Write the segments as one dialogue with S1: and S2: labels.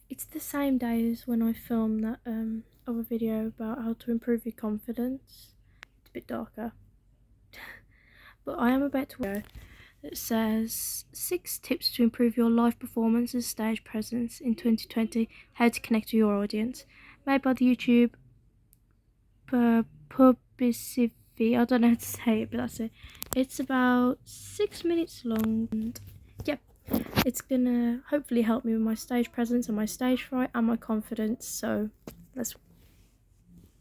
S1: It's the same day as when I filmed that other video about how to improve your confidence. It's a bit darker. But I am about to go. It says 6 tips to improve your live performance and stage presence in 2020. How to connect to your audience. Made by the YouTube Publicity. I don't know how to say it, but that's it. It's about 6 minutes long. And yep, it's gonna hopefully help me with my stage presence and my stage fright and my confidence. So let's.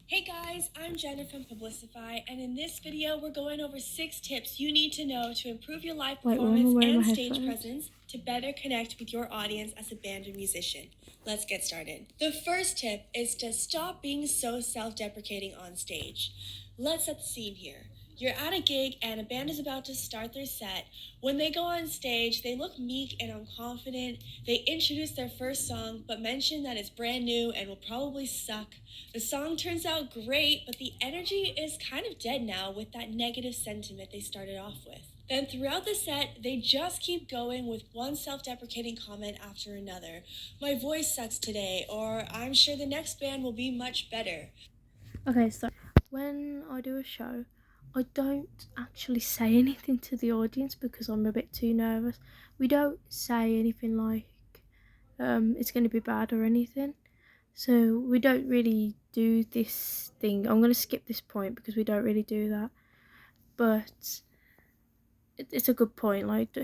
S2: Hey guys, I'm Jenna from Publicify, and in this video we're going over 6 tips you need to know to improve your live performance and stage presence to better connect with your audience as a band or musician. Let's get started. The first tip is to stop being so self-deprecating on stage. Let's set the scene here. You're at a gig and a band is about to start their set. When they go on stage, they look meek and unconfident. They introduce their first song, but mention that it's brand new and will probably suck. The song turns out great, but the energy is kind of dead now with that negative sentiment they started off with. Then throughout the set, they just keep going with one self-deprecating comment after another. My voice sucks today, or I'm sure the next band will be much better.
S1: Okay, so when I do a show, I don't actually say anything to the audience because I'm a bit too nervous. We don't say anything like it's going to be bad or anything. So we don't really do this thing. I'm going to skip this point because we don't really do that. But it's a good point. Like,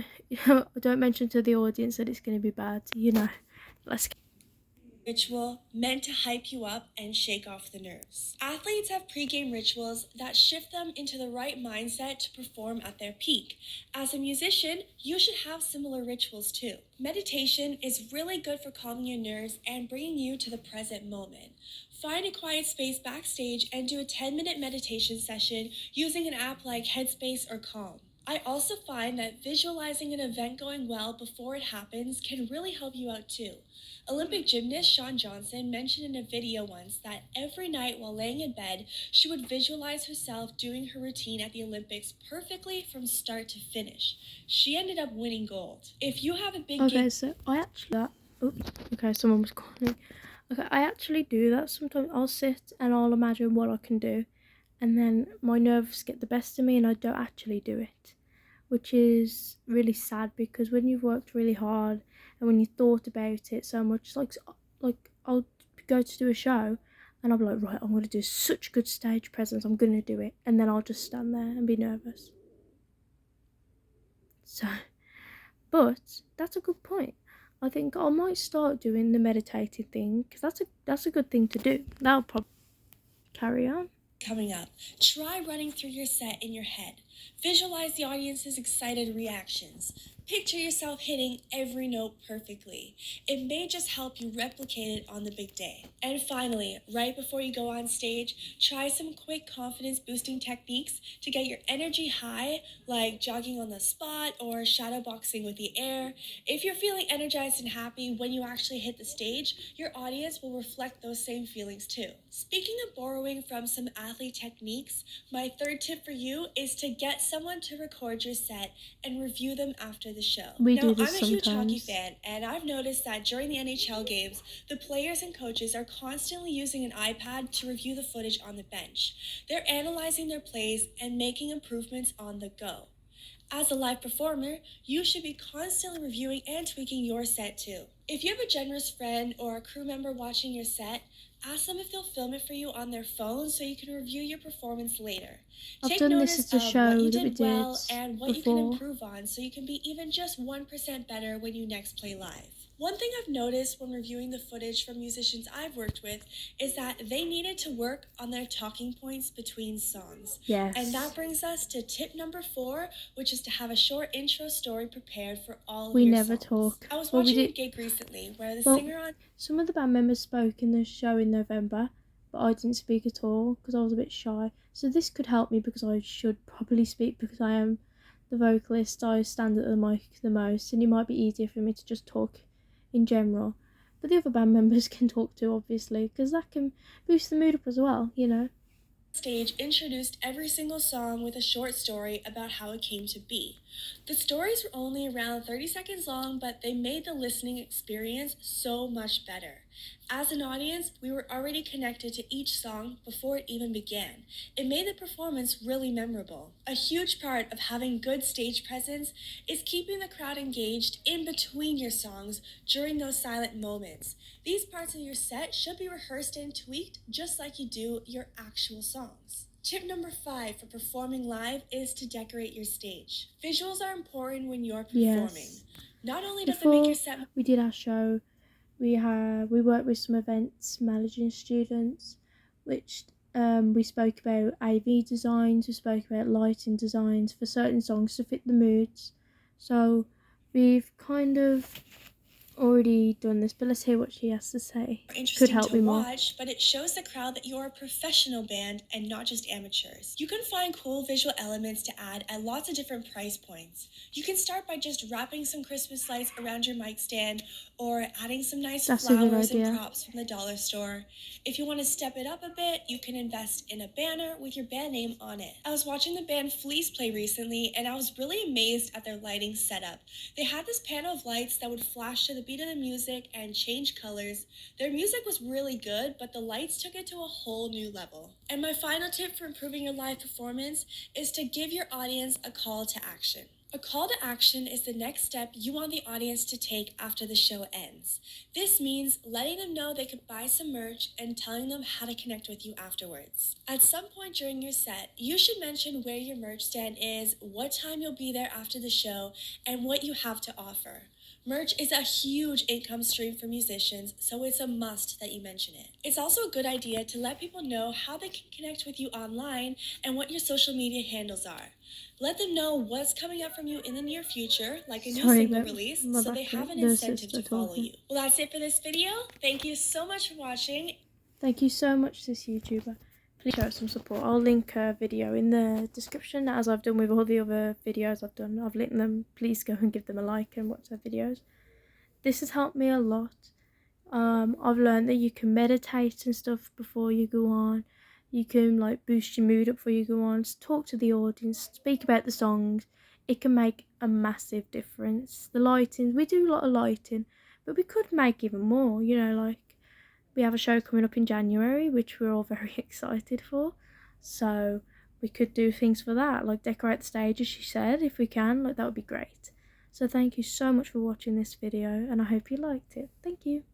S1: don't mention to the audience that it's going to be bad. Let's.
S2: Ritual meant to hype you up and shake off the nerves. Athletes have pre-game rituals that shift them into the right mindset to perform at their peak. As a musician, you should have similar rituals too. Meditation is really good for calming your nerves and bringing you to the present moment. Find a quiet space backstage and do a 10-minute meditation session using an app like Headspace or Calm. I also find that visualizing an event going well before it happens can really help you out too. Olympic gymnast Shawn Johnson mentioned in a video once that every night while laying in bed, she would visualize herself doing her routine at the Olympics perfectly from start to finish. She ended up winning gold. If you have a big
S1: Okay, so I actually oops. Okay, someone was calling. Okay, I actually do that sometimes. I'll sit and I'll imagine what I can do, and then my nerves get the best of me and I don't actually do it, which is really sad because when you've worked really hard and when you thought about it so much, like I'll go to do a show and I'll be like, right, I'm going to do such good stage presence, I'm going to do it, and then I'll just stand there and be nervous. So, but that's a good point. I think I might start doing the meditating thing because that's a good thing to do. That'll probably carry on.
S2: Coming up, try running through your set in your head. Visualize the audience's excited reactions. Picture yourself hitting every note perfectly. It may just help you replicate it on the big day. And finally, right before you go on stage, try some quick confidence boosting techniques to get your energy high, like jogging on the spot or shadow boxing with the air. If you're feeling energized and happy when you actually hit the stage, your audience will reflect those same feelings too. Speaking of borrowing from some athlete techniques, my third tip for you is to get someone to record your set and review them after the show.
S1: We
S2: Now,
S1: do this
S2: I'm a huge hockey
S1: sometimes.
S2: fan, and I've noticed that during the NHL games, the players and coaches are constantly using an iPad to review the footage on the bench. They're analyzing their plays and making improvements on the go. As a live performer, you should be constantly reviewing and tweaking your set too. If you have a generous friend or a crew member watching your set, ask them if they'll film it for you on their phone so you can review your performance later.
S1: I've
S2: Take
S1: done this
S2: notice
S1: at a
S2: of what
S1: show
S2: you
S1: that we
S2: did
S1: did
S2: well and what you can
S1: before.
S2: improve on so you can be even just 1% better when you next play live. One thing I've noticed when reviewing the footage from musicians I've worked with is that they needed to work on their talking points between songs.
S1: Yes.
S2: And that brings us to tip number 4, which is to have a short intro story prepared for all of
S1: We
S2: your
S1: never
S2: songs.
S1: talk.
S2: I was
S1: Well,
S2: watching a gig recently where the singer on
S1: some of the band members spoke in the show in November, but I didn't speak at all because I was a bit shy. So this could help me because I should probably speak because I am the vocalist. I stand at the mic the most, and it might be easier for me to just talk in general. But the other band members can talk too, obviously, because that can boost the mood up as well,
S2: Stage introduced every single song with a short story about how it came to be. The stories were only around 30 seconds long, but they made the listening experience so much better. As an audience, we were already connected to each song before it even began. It made the performance really memorable. A huge part of having good stage presence is keeping the crowd engaged in between your songs during those silent moments. These parts of your set should be rehearsed and tweaked just like you do your actual songs. Tip number 5 for performing live is to decorate your stage. Visuals are important when you're performing.
S1: Yes.
S2: Not only does it make your set...
S1: we did our show, we worked with some events managing students, which we spoke about AV designs, we spoke about lighting designs for certain songs to fit the moods. So we've kind of already done this, but let's hear what she has to say.
S2: Could help me watch, but it shows the crowd that you're a professional band and not just amateurs. You can find cool visual elements to add at lots of different price points. You can start by just wrapping some Christmas lights around your mic stand or adding some nice flowers and props from the dollar store. If you want to step it up a bit, you can invest in a banner with your band name on it. I was watching the band Fleece play recently, and I was really amazed at their lighting setup. They had this panel of lights that would flash to the beat of the music and change colors. Their music was really good, but the lights took it to a whole new level. And my final tip for improving your live performance is to give your audience a call to action. A call to action is the next step you want the audience to take after the show ends. This means letting them know they could buy some merch and telling them how to connect with you afterwards. At some point during your set, you should mention where your merch stand is, what time you'll be there after the show, and what you have to offer. Merch is a huge income stream for musicians, so it's a must that you mention it. It's also a good idea to let people know how they can connect with you online and what your social media handles are. Let them know what's coming up from you in the near future, like a new single release, so they have an incentive to follow you. Well, that's it for this video. Thank you so much for watching.
S1: Thank you so much, this YouTuber. Please show some support. I'll link her video in the description, as I've done with all the other videos I've done. I've linked them. Please go and give them a like and watch their videos. This has helped me a lot. I've learned that you can meditate and stuff before you go on. You can like boost your mood up before you go on. Talk to the audience. Speak about the songs. It can make a massive difference. The lighting, we do a lot of lighting, but we could make even more. You know, like we have a show coming up in January, which we're all very excited for. So we could do things for that, like decorate the stage, as she said, if we can. Like that would be great. So thank you so much for watching this video, and I hope you liked it. Thank you.